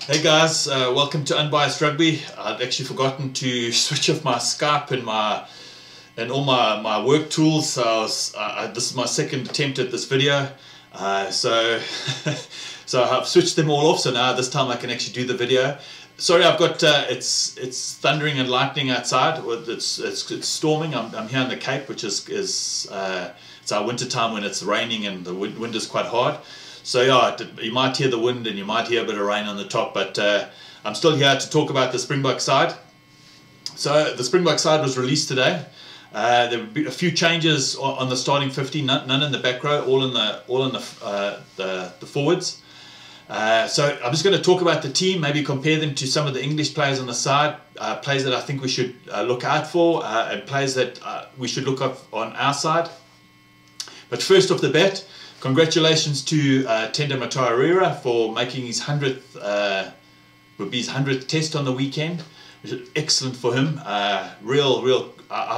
Hey guys, welcome to Unbiased Rugby. I'd actually forgotten to switch off my Skype and all my work tools. So this is my second attempt at this video. So I've switched them all off. So now this time I can actually do the video. Sorry, I've got it's thundering and lightning outside. It's storming. I'm here in the Cape, which is it's our winter time when it's raining and the wind is quite hard. So yeah, you might hear the wind and you might hear a bit of rain on the top, but I'm still here to talk about the Springbok side. So the Springbok side was released today. There will be a few changes on the starting 15, none in the back row, all in the forwards. So I'm just going to talk about the team, maybe compare them to some of the English players on the side, players that I think we should look out for, and players that we should look up on our side. But first off the bat, congratulations to Tenda Mataurira for making his 100th test on the weekend, which is excellent for him. I've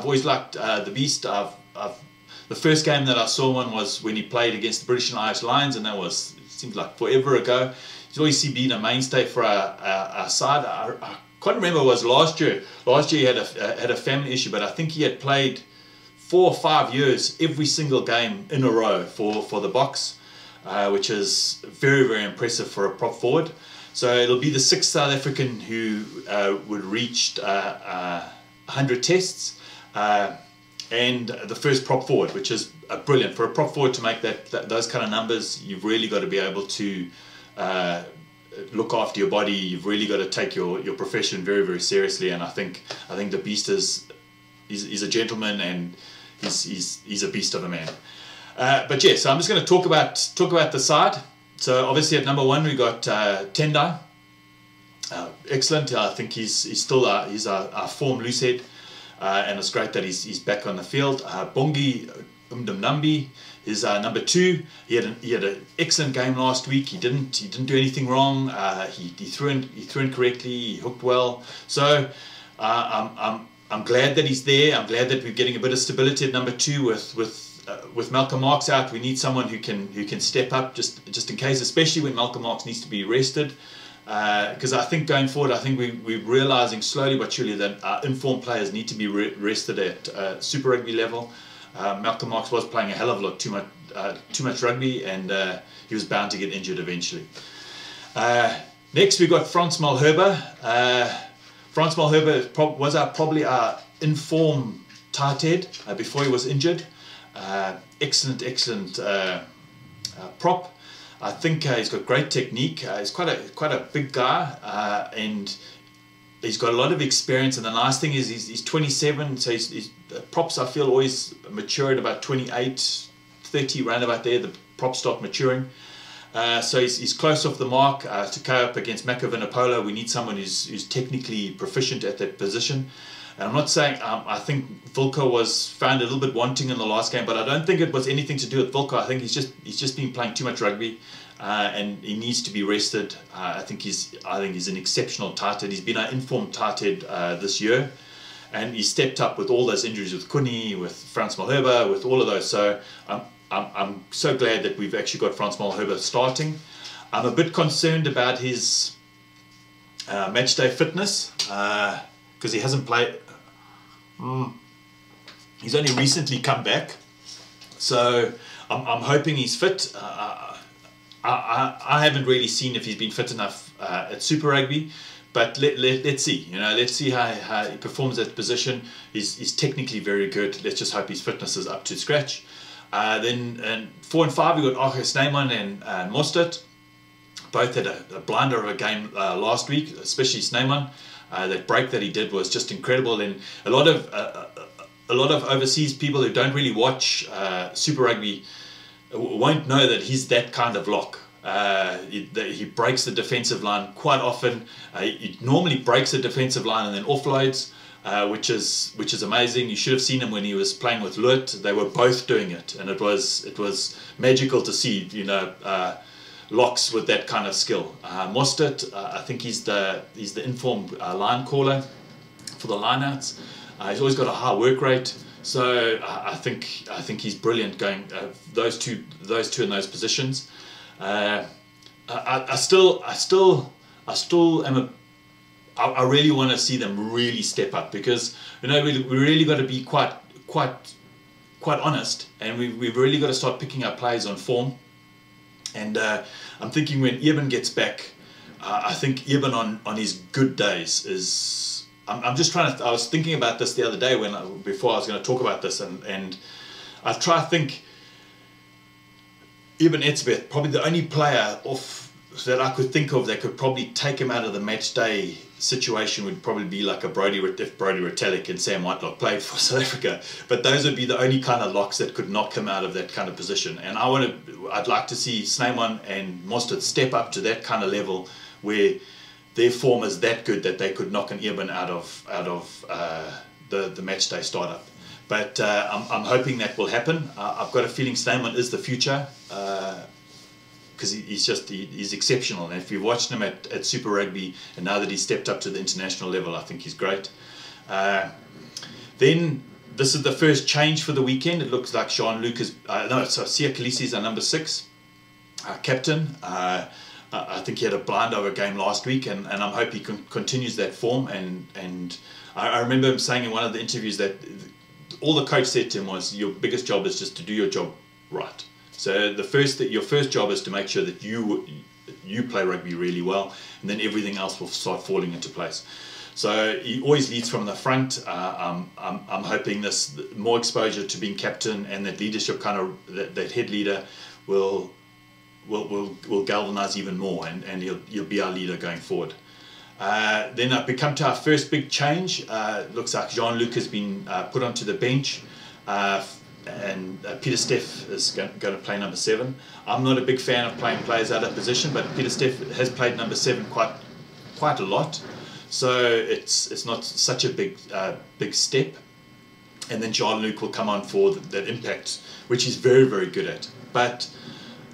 always liked the beast. The first game that I saw one was when he played against the British and Irish Lions, and that was, it seemed like forever ago. He's always been a mainstay for our side. I can't remember, it was last year. Last year he had a family issue, but I think he had played 4 or 5 years every single game in a row for the Boks, which is very, very impressive for a prop forward. So it'll be the 6th South African who would reach 100 tests, and the first prop forward, which is brilliant. For a prop forward to make those kind of numbers, you've really got to be able to look after your body. You've really got to take your profession very, very seriously, and I think the beast he's a gentleman, and he's a beast of a man. But yeah, so I'm just going to talk about the side. So obviously at number 1 we got Tendai. Excellent. I think he's still our form loosehead, and it's great that he's back on the field. Bongi Umdamnambi is number 2. He had an excellent game last week. He didn't do anything wrong. He threw in correctly. He hooked well. So I'm glad that he's there. I'm glad that we're getting a bit of stability at number 2 with Malcolm Marx out. We need someone who can step up just in case, especially when Malcolm Marx needs to be rested. Because I think going forward, I think we're realizing slowly but surely that our informed players need to be rested at Super Rugby level. Malcolm Marx was playing a hell of a lot too much rugby, and he was bound to get injured eventually. Next we got Frans Malherbe. Frans Malherbe was probably our informed tight head before he was injured. Excellent prop. I think he's got great technique. He's quite a big guy, and he's got a lot of experience. And the nice thing is he's 27, so his props, I feel, always mature at about 28, 30, round about there. The props start maturing. So he's close off the mark to go up against Mako Vunipola. We need someone who's technically proficient at that position. And I'm not saying, I think Wilco was found a little bit wanting in the last game, but I don't think it was anything to do with Wilco. I think he's just been playing too much rugby, and he needs to be rested. I think he's an exceptional tight head. He's been an informed tight head this year, and he stepped up with all those injuries with Kuni, with Frans Malherbe, with all of those. So I'm so glad that we've actually got Frans Malherbe starting. I'm a bit concerned about his matchday fitness, because he hasn't played. He's only recently come back, so I'm hoping he's fit. I haven't really seen if he's been fit enough at Super Rugby, but let's see. Let's see how he performs at position. He's technically very good. Let's just hope his fitness is up to scratch. Then 4 and 5 we got Arthur Snyman and Mostert. Both had a blinder of a game last week, especially Snyman. That break that he did was just incredible, and a lot of overseas people who don't really watch Super Rugby won't know that he's that kind of lock. He breaks the defensive line quite often. He normally breaks the defensive line and then offloads, which is amazing. You should have seen him when he was playing with Lut. They were both doing it, and it was magical to see. Locks with that kind of skill. Mostert, I think he's the informed line caller for the lineouts. He's always got a high work rate, so I think he's brilliant going those two in those positions. I still I still am I really want to see them really step up, because we really got to be quite honest, and we've really got to start picking up players on form. And I'm thinking when Eben gets back, I think Eben on his good days is. I'm just trying to. I was thinking about this the other day before I was going to talk about this, and I try to think. Eben Etzebeth, probably the only player that I could think of that could probably take him out of the match day situation would probably be like if Brodie Retallick and Sam Whitelock played for South Africa. But those would be the only kind of locks that could knock him out of that kind of position. And I'd like to see Snyman and Mostert step up to that kind of level where their form is that good that they could knock an Eben out of the match day startup. But I'm hoping that will happen. I've got a feeling Snyman is the future, because he's exceptional. And if you've watched him at Super Rugby, and now that he's stepped up to the international level, I think he's great. Then this is the first change for the weekend. It looks like Jean-Luc Siya Kolisi is our number 6 captain. I think he had a blind over game last week, and I'm hoping he continues that form. And I remember him saying in one of the interviews that all the coach said to him was, your biggest job is just to do your job right. So your first job is to make sure that you play rugby really well, and then everything else will start falling into place. So he always leads from the front. I'm hoping this more exposure to being captain and that leadership that head leader will galvanize even more, and he'll be our leader going forward. Then we come to our first big change. Looks like Jean-Luc has been put onto the bench, and Peter Steff is going to play number 7. I'm not a big fan of playing players out of position, but Peter Steff has played number 7 quite a lot, so it's not such a big step. And then Jean-Luc will come on for that impact, which he's very, very good at. But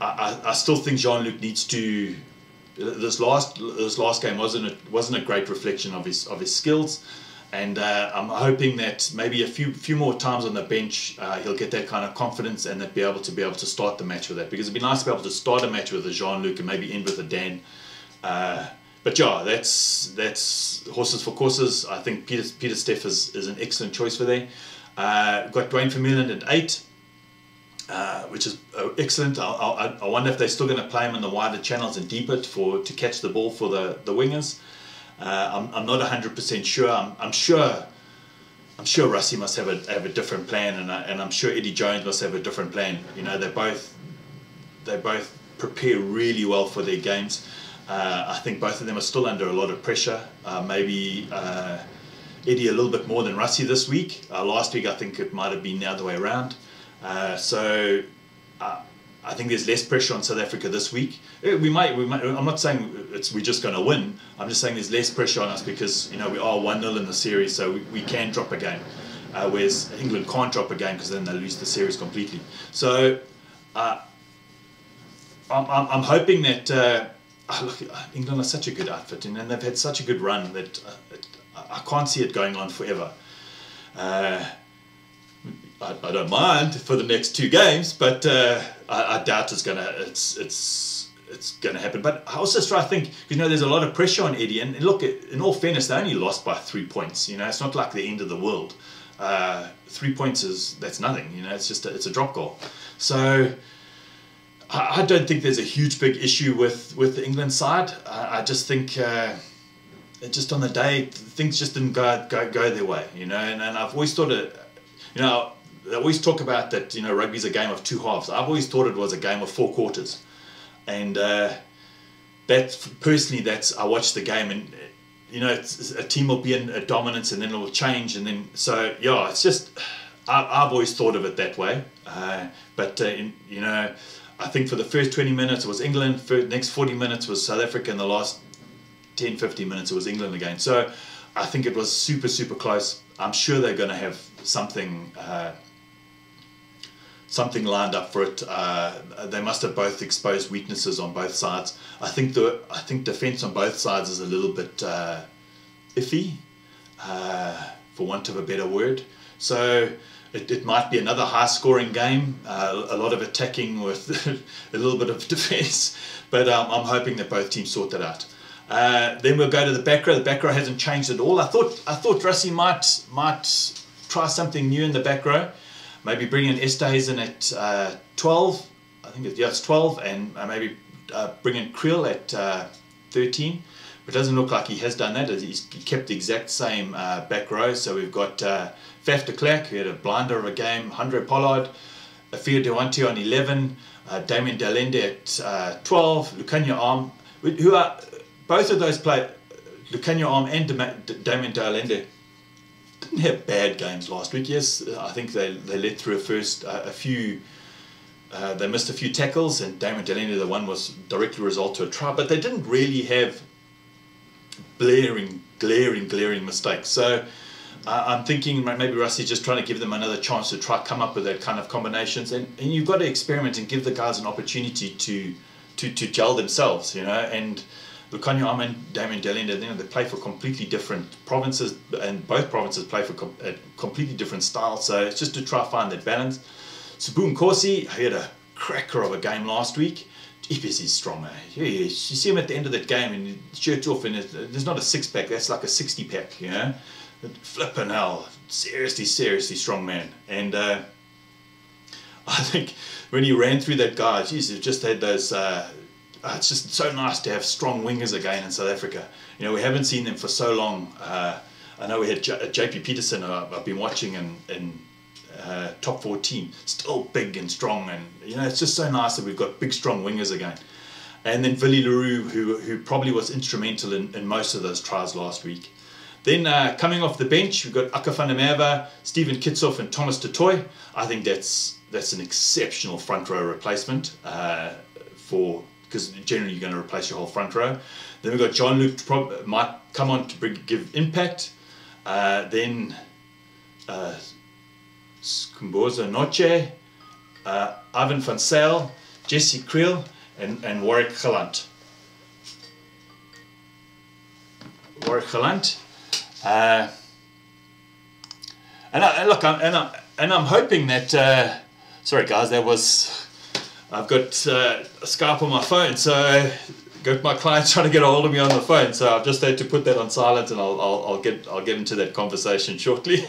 I still think Jean-Luc needs to. This last game wasn't a great reflection of his skills, and I'm hoping that maybe a few more times on the bench he'll get that kind of confidence, and that be able to start the match with that, because it'd be nice to be able to start a match with a Jean-Luc and maybe end with a Dan. But yeah, that's horses for courses. I think Peter Steff is an excellent choice for there. Got Dwayne Vermeulen at 8. Which is excellent. I wonder if they're still going to play him in the wider channels and deep it to catch the ball for the wingers. I'm not 100% sure. I'm sure Russie must have a different plan, and I'm sure Eddie Jones must have a different plan. They both prepare really well for their games. I think both of them are still under a lot of pressure. Maybe Eddie a little bit more than Russie this week. Last week I think it might have been the other way around. So I think there's less pressure on South Africa this week. We might. I'm not saying we're just going to win. I'm just saying there's less pressure on us because we are 1-0 in the series, so we can drop a game, whereas England can't drop a game because then they lose the series completely. So I'm hoping that look, England are such a good outfit, and they've had such a good run that I can't see it going on forever. I don't mind for the next 2 games, but I doubt it's gonna happen. But I also try to think, there's a lot of pressure on Eddie, and look, in all fairness, they only lost by 3 points. It's not like the end of the world. 3 points that's nothing. It's a drop goal. So I don't think there's a huge big issue with the England side. I just think just on the day things just didn't go their way. And I've always thought they always talk about that, rugby's a game of 2 halves. I've always thought it was a game of 4 quarters. And I watch the game, and, a team will be in a dominance and then it will change. And then, so, yeah, it's just, I've always thought of it that way. But I think for the first 20 minutes it was England, for the next 40 minutes was South Africa, and the last 10, 15 minutes it was England again. So I think it was super, super close. I'm sure they're going to have something lined up for it. They must have both exposed weaknesses on both sides. I think defence on both sides is a little bit iffy, for want of a better word. So it might be another high-scoring game, a lot of attacking with a little bit of defence. But I'm hoping that both teams sort that out. Then we'll go to the back row. The back row hasn't changed at all. I thought Rassie might try something new in the back row. Maybe bring in Esterhuizen at 12. I think it's 12, and maybe bring in Creel at 13. But it doesn't look like he has done that. He's kept the exact same back row. So we've got Faf de Klerk, who had a blinder of a game, Andre Pollard, Afia Dewante on 11, Damien Dalende at 12, Lukanya Arm, who are both of those players, Lukanya Arm and Damien Dalende, didn't have bad games last week. Yes, I think they let through a few. They missed a few tackles, and Damien Dalende, the one was directly a result to a try, but they didn't really have glaring mistakes. So I'm thinking maybe Russie's just trying to give them another chance to try come up with that kind of combinations, and you've got to experiment and give the guys an opportunity to gel themselves, you know. And Lukanya Arm and Damien Dalende, you know, they play for completely different provinces, and both provinces play for completely different styles. So it's just to try to find that balance. Sabu Nkosi, he had a cracker of a game last week. EPS is strong, eh? You see him at the end of that game and his shirt's off, and there's not a 6-pack, that's like a 60-pack, you know. Flippin' hell, seriously strong man. And I think when he ran through that guy, geez, he just had those. It's just so nice to have strong wingers again in South Africa. You know, we haven't seen them for so long. I know we had JP Peterson, I've been watching in top 14, still big and strong, and you know, it's just so nice that we've got big strong wingers again. And then Willie Leroux, who probably was instrumental in most of those tries last week. Then coming off the bench, we've got Akka van der Merwe, Stephen Kitsoff and Thomas du Toit. I think that's an exceptional front row replacement because generally you're going to replace your whole front row. Then we've got Jean-Luc might come on to give impact. Then Skumboza Noche, Ivan van Sail, Jesse Creel, and Warwick Gelant. And I'm hoping that. Sorry guys, I've got Skype on my phone, so got my clients trying to get a hold of me on the phone, so I've just had to put that on silent, and I'll get into that conversation shortly.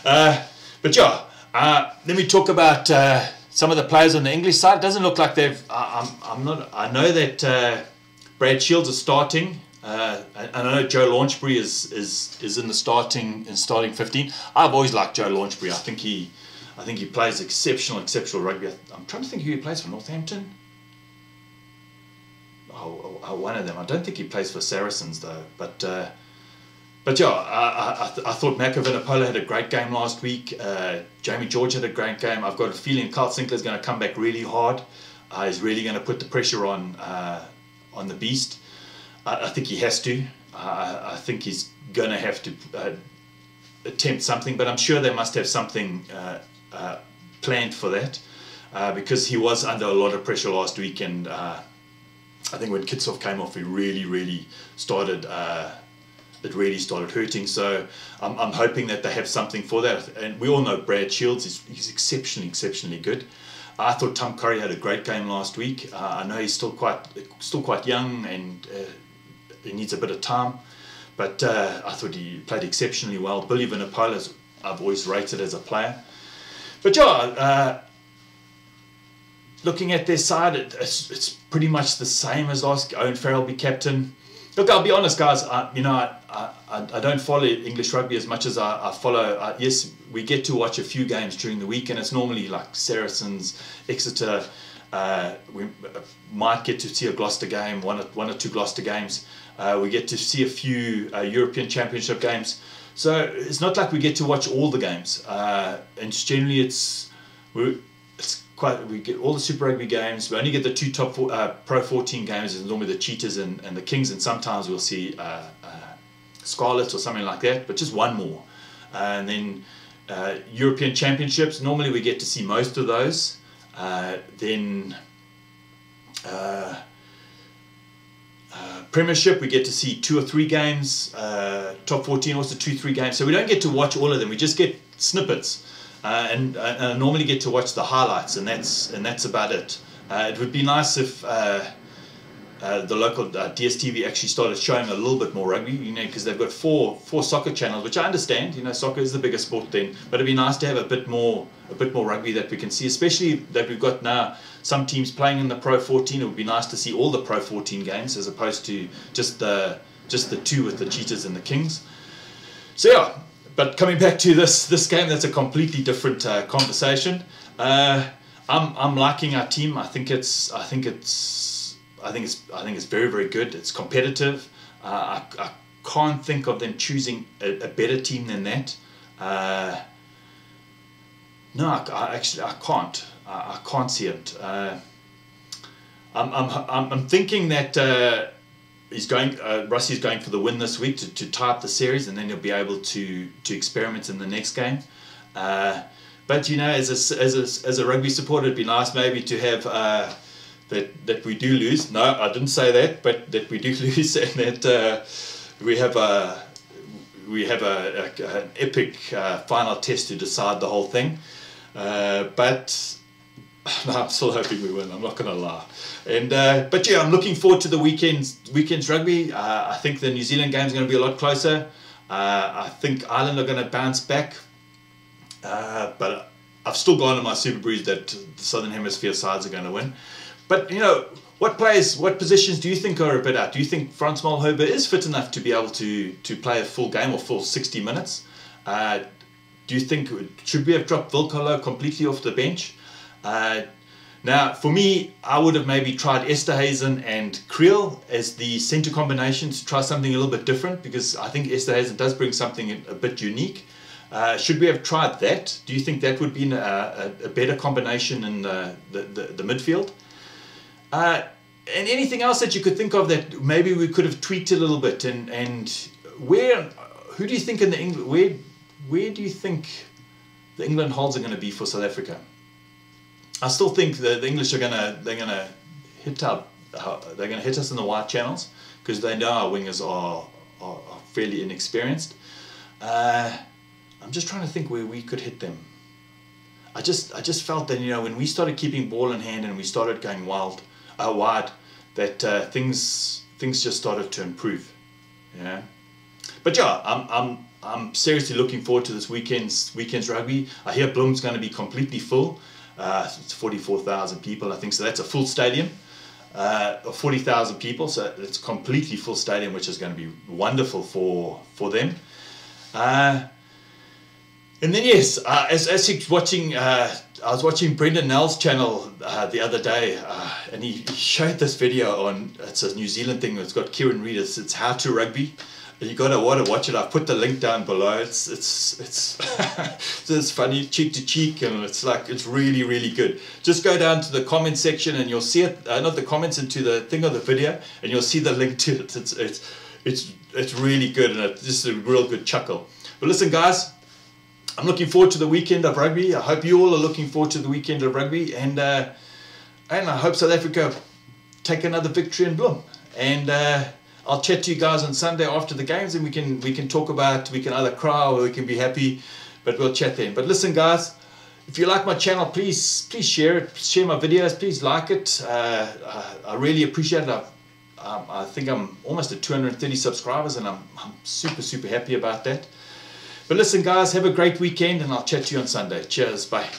But yeah, let me talk about some of the players on the English side. It doesn't look like they've. I know that Brad Shields is starting, and I know Joe Launchbury is in the starting 15. I've always liked Joe Launchbury. I think he plays exceptional rugby. I'm trying to think who he plays for. Northampton. One of them. I don't think he plays for Saracens though. But yeah, I thought Makavinapola had a great game last week. Jamie George had a great game. I've got a feeling Carl Sinclair's going to come back really hard. He's really going to put the pressure on the beast. I think he has to. I think he's going to have to attempt something, but I'm sure they must have something planned for that, because he was under a lot of pressure last week, and I think when Kitsoff came off, he really started. It really started hurting. So I'm hoping that they have something for that. And we all know Brad Shields he's exceptionally good. I thought Tom Curry had a great game last week. I know he's still quite young, and he needs a bit of time, but I thought he played exceptionally well. Billy Vanapola, I've always rated as a player. But yeah, looking at their side, it's pretty much the same as last. Owen Farrell be captain. Look, I'll be honest, guys. I don't follow English rugby as much as I follow. Yes, we get to watch a few games during the week, and it's normally like Saracens, Exeter. We might get to see a Gloucester game, one or two Gloucester games. We get to see a few European Championship games. So it's not like we get to watch all the games. And generally, we get all the Super Rugby games. We only get the two top Pro 14 games. It's normally the Cheetahs and the Kings, and sometimes we'll see Scarlets or something like that, but just one more. And then European Championships, normally we get to see most of those. Then Premiership, we get to see 2 or 3 games. Top 14 also 2-3 games. So we don't get to watch all of them. We just get snippets, and I normally get to watch the highlights, and that's about it. It would be nice if the local DSTV actually started showing a little bit more rugby, you know, because they've got four soccer channels, which I understand, you know, soccer is the bigger sport then, but it'd be nice to have a bit more rugby that we can see, especially that we've got now some teams playing in the Pro 14. It would be nice to see all the Pro 14 games as opposed to just the two with the Cheetahs and the Kings. So yeah, but coming back to this game, that's a completely different conversation. I'm liking our team. I think it's very, very good. It's competitive. I can't think of them choosing a better team than that. No, I can't. I can't see it. I'm thinking that Rusty's going for the win this week to tie up the series, and then he'll be able to experiment in the next game. But you know, as a rugby supporter, it'd be nice maybe to have that we do lose. No, I didn't say that, but that we do lose, and that we have an epic final test to decide the whole thing. But no, I'm still hoping we win. I'm not going to lie. And but yeah, I'm looking forward to the weekend's rugby. I think the New Zealand game is going to be a lot closer. I think Ireland are going to bounce back. But I've still gone on my Super Breeze that the Southern Hemisphere sides are going to win. But you know, what positions do you think are a bit out? Do you think Frans Malherbe is fit enough to be able to play a full game or full 60 minutes? Do you think, should we have dropped Wilkolo completely off the bench? Now, for me, I would have maybe tried Esterhuizen and Creel as the centre combination to try something a little bit different, because I think Esterhuizen does bring something a bit unique. Should we have tried that? Do you think that would be a better combination in the midfield? And anything else that you could think of that maybe we could have tweaked a little bit? And who do you think in the England, where do you think the England holds are going to be for South Africa? I still think the English are they're gonna hit us in the wide channels, because they know our wingers are fairly inexperienced. I'm just trying to think where we could hit them. I just felt that, you know, when we started keeping ball in hand and we started going wide, that things just started to improve. Yeah. But yeah, I'm seriously looking forward to this weekend's rugby. I hear Bloem's going to be completely full. It's 44,000 people, I think, so that's a full stadium. 40,000 people, so it's a completely full stadium, which is going to be wonderful for them. And then yes, as he's watching, I was watching Brendan Nell's channel the other day, and he showed this video on, it's a New Zealand thing, it's got Kieran Reid, it's How to Rugby. You gotta want to watch it. I've put the link down below. It's it's funny, cheek to cheek, and it's really, really good. Just go down to the comment section and you'll see it. Not the comments, into the thing of the video, and you'll see the link to it. It's really good, and it's just a real good chuckle. But listen, guys, I'm looking forward to the weekend of rugby. I hope you all are looking forward to the weekend of rugby, and I hope South Africa take another victory in Bloem. And I'll chat to you guys on Sunday after the games, and we can talk about, we can either cry or we can be happy, but we'll chat then. But listen, guys, if you like my channel, please share it, share my videos, please like it. I really appreciate it. I think I'm almost at 230 subscribers, and I'm super happy about that. But listen, guys, have a great weekend, and I'll chat to you on Sunday. Cheers, bye.